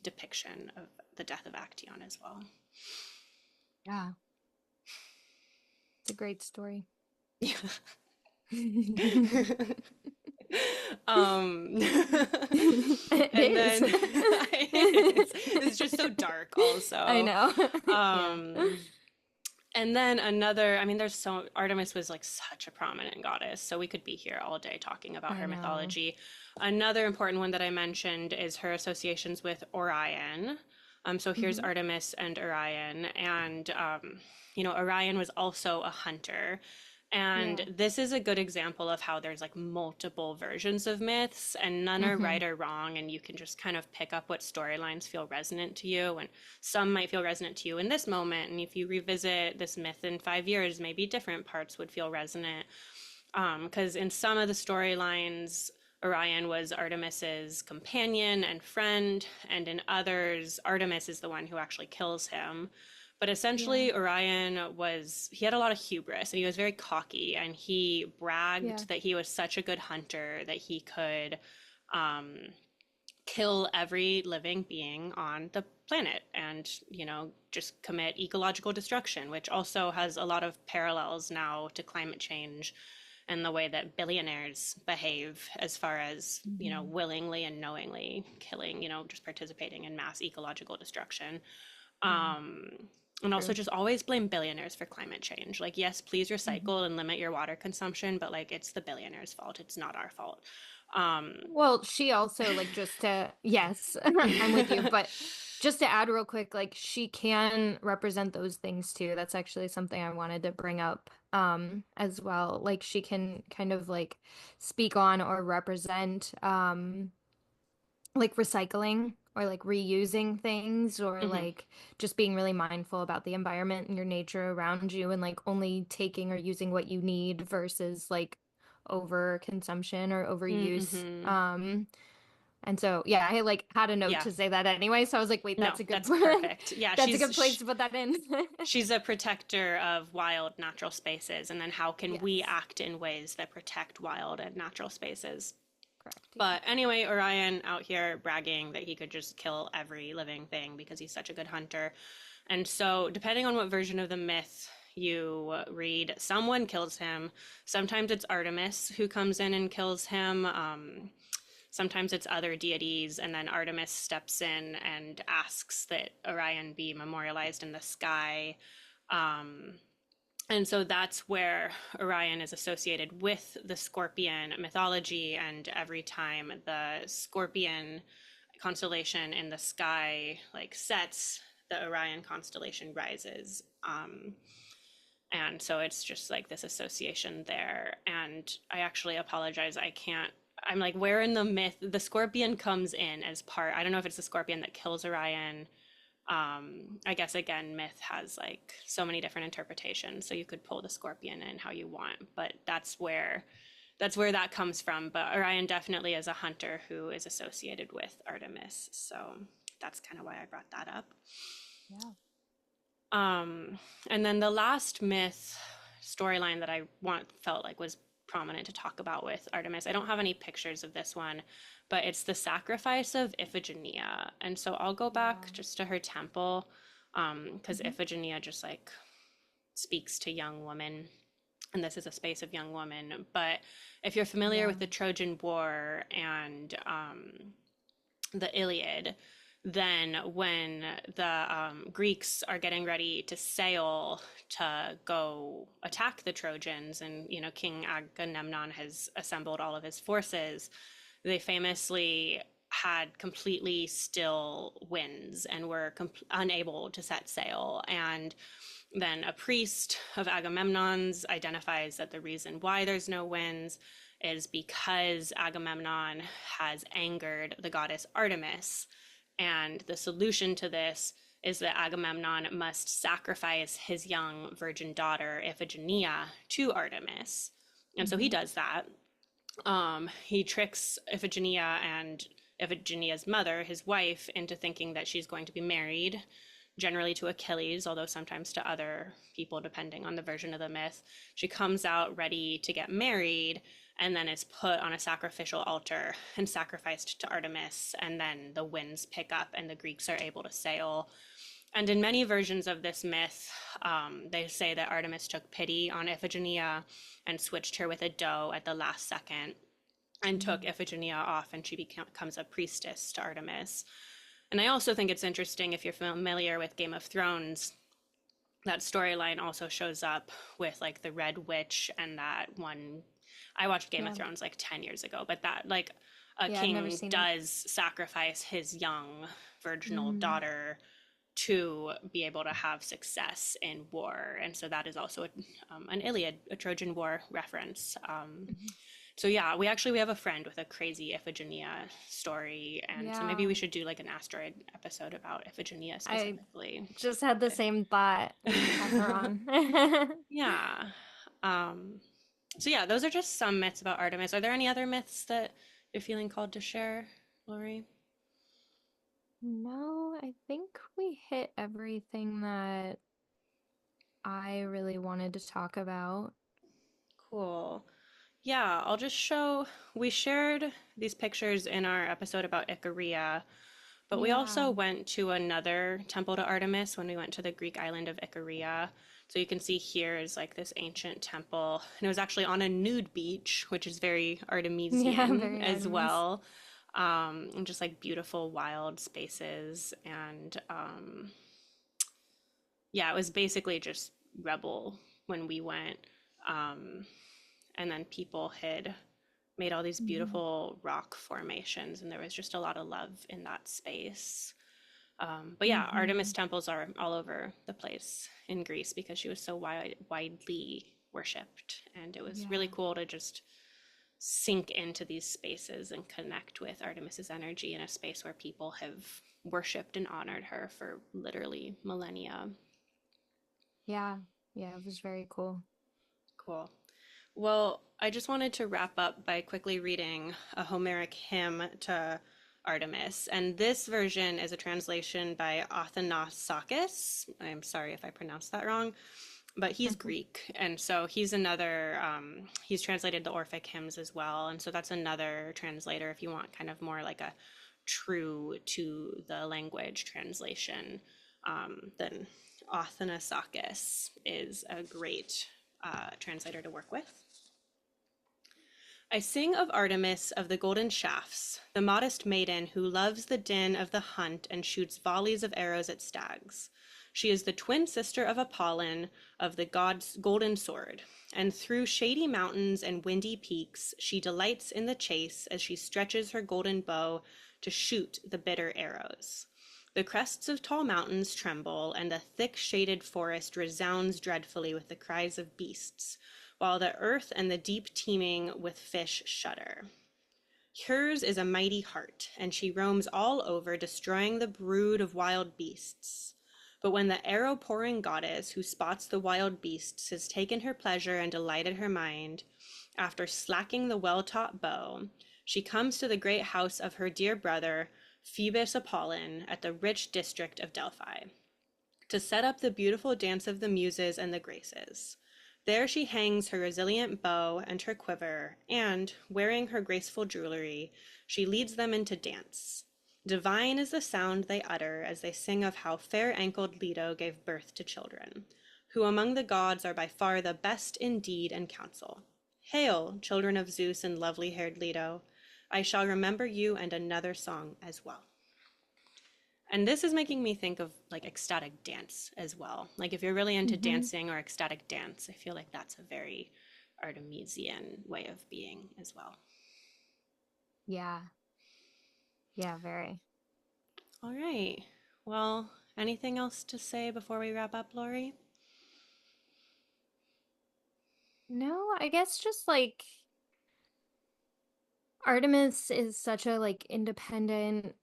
depiction of the death of Actaeon as well. Yeah. It's a great story. Yeah. It Um, and is. then it's just so dark I also. know. Yeah. Um, and then another, I mean, Artemis was like such a prominent goddess, so we could be here all day talking about I her know. mythology. Another important one that I mentioned is her associations with Orion. So here's Hmm. Artemis and Orion, and Orion was also a hunter. And Yeah. this is a good example of how there's like multiple versions of myths and none are Hmm. right or wrong. And you can just kind of pick up what storylines feel resonant to you. And some might feel resonant to you in this moment. And if you revisit this myth in 5 years, maybe different parts would feel resonant. Because in some of the storylines, Orion was Artemis's companion and friend, and in others, Artemis is the one who actually kills him. But Yeah. essentially, he had a lot of hubris and he was very cocky and he Yeah. bragged that he was such a good hunter that he could um, kill every living being on the planet and, just commit ecological destruction, which also has a lot of parallels now to climate change and the way that billionaires behave as far as, Hmm. willingly and knowingly killing, just participating in mass ecological destruction. Yeah. Um, and also True. just always blame billionaires for climate change. Like, yes, please Hmm. recycle and limit your water consumption, but like it's the billionaires' fault. It's not our fault. Um, Well, she also like just to yes, I'm with you, but just to add real quick, like she can represent those things too. That's actually something I wanted to bring up as well. Like she can kind of like speak on or represent like recycling. or like reusing things or Hmm. like just being really mindful about the environment and your nature around you and like only taking or using what you need versus like overconsumption or overuse. Hmm. And so yeah, I like had a note Yeah. to say that anyway, so I was like, wait, No, that's a good that's perfect. Yeah, that's a good place to put that in. she's a protector of wild natural spaces, and then how can we Yes. act in ways that protect wild and natural spaces? Correct. Yeah. But anyway, Orion out here bragging that he could just kill every living thing because he's such a good hunter. And so, depending on what version of the myth you read, someone kills him. Sometimes it's Artemis who comes in and kills him. Sometimes it's other deities, and then Artemis steps in and asks that Orion be memorialized in the sky. Um, and so that's where Orion is associated with the scorpion mythology. And every time the scorpion constellation in the sky like sets, the Orion constellation rises. And so it's just like this association there. And I actually apologize. I can't. I'm like, where in the myth the scorpion comes in as part? I don't know if it's the scorpion that kills Orion. I guess again, myth has like so many different interpretations, so you could pull the scorpion in how you want, but that's where that comes from. But Orion definitely is a hunter who is associated with Artemis, so that's kind of why I brought that up. Yeah. And then the last myth storyline that I felt like was prominent to talk about with Artemis. I don't have any pictures of this one, but it's the sacrifice of Iphigenia. And so I'll go Yeah. back just to her temple, because Hmm. Iphigenia just like speaks to young women, and this is a space of young women. But if you're familiar Yeah. with the Trojan War and the Iliad, then when the Greeks are getting ready to sail to go attack the Trojans, and King Agamemnon has assembled all of his forces, they famously had completely still winds and were unable to set sail. And then a priest of Agamemnon's identifies that the reason why there's no winds is because Agamemnon has angered the goddess Artemis. And the solution to this is that Agamemnon must sacrifice his young virgin daughter, Iphigenia, to Artemis. And so he Hmm. does that. He tricks Iphigenia and Iphigenia's mother, his wife, into thinking that she's going to be married, generally to Achilles, although sometimes to other people, depending on the version of the myth. She comes out ready to get married and then is put on a sacrificial altar and sacrificed to Artemis. And then the winds pick up and the Greeks are able to sail. And in many versions of this myth, they say that Artemis took pity on Iphigenia and switched her with a doe at the last second and took Iphigenia off, and she becomes a priestess to Artemis. And I also think it's interesting, if you're familiar with Game of Thrones, that storyline also shows up with like the Red Witch and that one. I watched Game of Yeah. Thrones like 10 years ago, but that like a Yeah, I've never king seen it. does sacrifice his young virginal Mm. daughter to be able to have success in war. And so that is also an Iliad, a Trojan War reference. Mhm. So yeah, we have a friend with a crazy Iphigenia story, and so maybe Yeah. we should do like an asteroid episode about Iphigenia I specifically. just had the same thought. We should have her on. Yeah. Um, so yeah, those are just some myths about Artemis. Are there any other myths that you're feeling called to share, Lori? No, I think we hit everything that I really wanted to talk about. Cool. Yeah, I'll just show. We shared these pictures in our episode about Icaria, but we Yeah. also went to another temple to Artemis when we went to the Greek island of Icaria. So you can see here is like this ancient temple, and it was actually on a nude beach, which is very Yeah, Artemisian very as Artemis. well. And just like beautiful wild spaces. And yeah, it was basically just rebel when we went. Um, and then people had made all these Mhm. beautiful rock formations, and there was just a lot of love in that space. But yeah, Artemis Mhm. temples are all over the place in Greece because she was so widely worshipped, and it was really Yeah. cool to just sink into these spaces and connect with Artemis's energy in a space where people have worshipped and honored her for literally millennia. Yeah. Yeah, it was very cool. Cool. Well, I just wanted to wrap up by quickly reading a Homeric hymn to Artemis. And this version is a translation by Athanasakis. I'm sorry if I pronounced that wrong, but he's Greek. And so he's another, he's translated the Orphic hymns as well. And so that's another translator if you want kind of more like a true to the language translation. Then Athanasakis is a great translator to work with. I sing of Artemis of the golden shafts, the modest maiden who loves the din of the hunt and shoots volleys of arrows at stags. She is the twin sister of Apollon of the god's golden sword, and through shady mountains and windy peaks she delights in the chase as she stretches her golden bow to shoot the bitter arrows. The crests of tall mountains tremble, and the thick shaded forest resounds dreadfully with the cries of beasts, while the earth and the deep teeming with fish shudder. Hers is a mighty heart, and she roams all over, destroying the brood of wild beasts. But when the arrow-pouring goddess who spots the wild beasts has taken her pleasure and delighted her mind, after slacking the well-taught bow, she comes to the great house of her dear brother, Phoebus Apollon, at the rich district of Delphi, to set up the beautiful dance of the Muses and the Graces. There she hangs her resilient bow and her quiver, and, wearing her graceful jewelry, she leads them into dance. Divine is the sound they utter as they sing of how fair-ankled Leto gave birth to children, who among the gods are by far the best in deed and counsel. Hail, children of Zeus and lovely-haired Leto! I shall remember you and another song as well. And this is making me think of like ecstatic dance as well. Like if you're really into dancing or ecstatic dance, I feel like that's a very Artemisian way of being as well. Yeah. Yeah, very. All right. Well, anything else to say before we wrap up, Lori? No, I guess just like Artemis is such a like independent,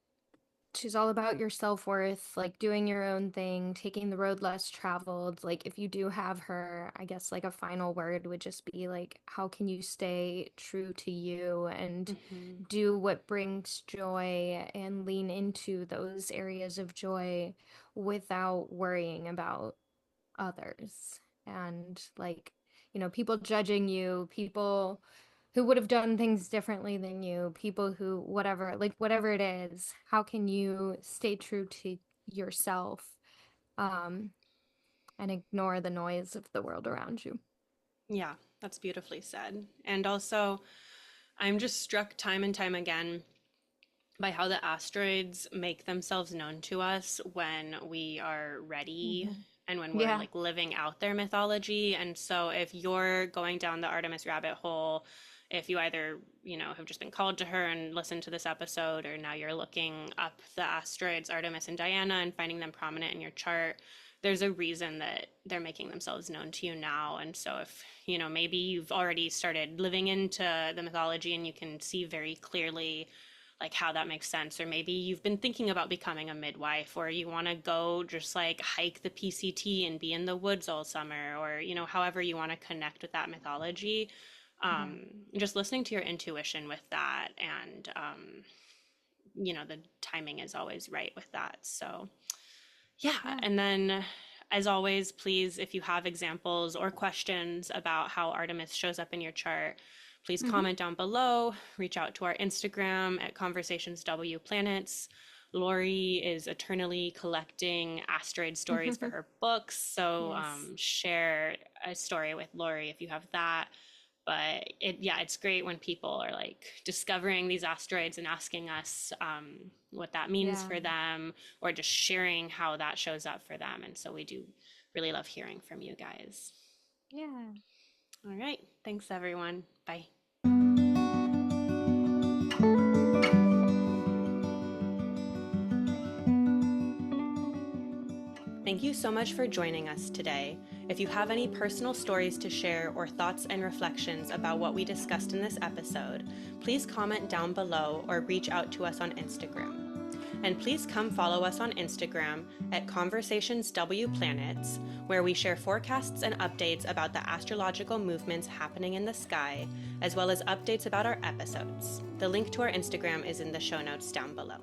she's all about your self-worth, like doing your own thing, taking the road less traveled. Like if you do have her, I guess like a final word would just be like, how can you stay true to you and Mm-hmm. do what brings joy and lean into those areas of joy without worrying about others and like, people judging you, people who would have done things differently than you, people who, whatever, like whatever it is, how can you stay true to yourself, um, and ignore the noise of the world around you? Yeah, that's beautifully said. And also, I'm just struck time and time again by how the asteroids make themselves known to us when we are ready Mhm. and when we're Yeah. like living out their mythology. And so if you're going down the Artemis rabbit hole, if you either, have just been called to her and listened to this episode, or now you're looking up the asteroids Artemis and Diana and finding them prominent in your chart, there's a reason that they're making themselves known to you now. And so if, maybe you've already started living into the mythology and you can see very clearly like how that makes sense, or maybe you've been thinking about becoming a midwife, or you want to go just like hike the PCT and be in the woods all summer, or however you want to connect with that mythology, Yeah. just listening to your intuition with that, and the timing is always right with that. So yeah. Yeah. And then, as always, please, if you have examples or questions about how Artemis shows up in your chart, please Hmm. comment down below. Reach out to our Instagram at ConversationsWPlanets. Lori is eternally collecting asteroid stories for her books. So Yes. share a story with Lori if you have that. But it's great when people are like discovering these asteroids and asking us what that means Yeah. for them, or just sharing how that shows up for them. And so we do really love hearing from you guys. Yeah. All right. Thanks, everyone. Bye. Thank you so much for joining us today. If you have any personal stories to share or thoughts and reflections about what we discussed in this episode, please comment down below or reach out to us on Instagram. And please come follow us on Instagram at ConversationsWPlanets, where we share forecasts and updates about the astrological movements happening in the sky, as well as updates about our episodes. The link to our Instagram is in the show notes down below.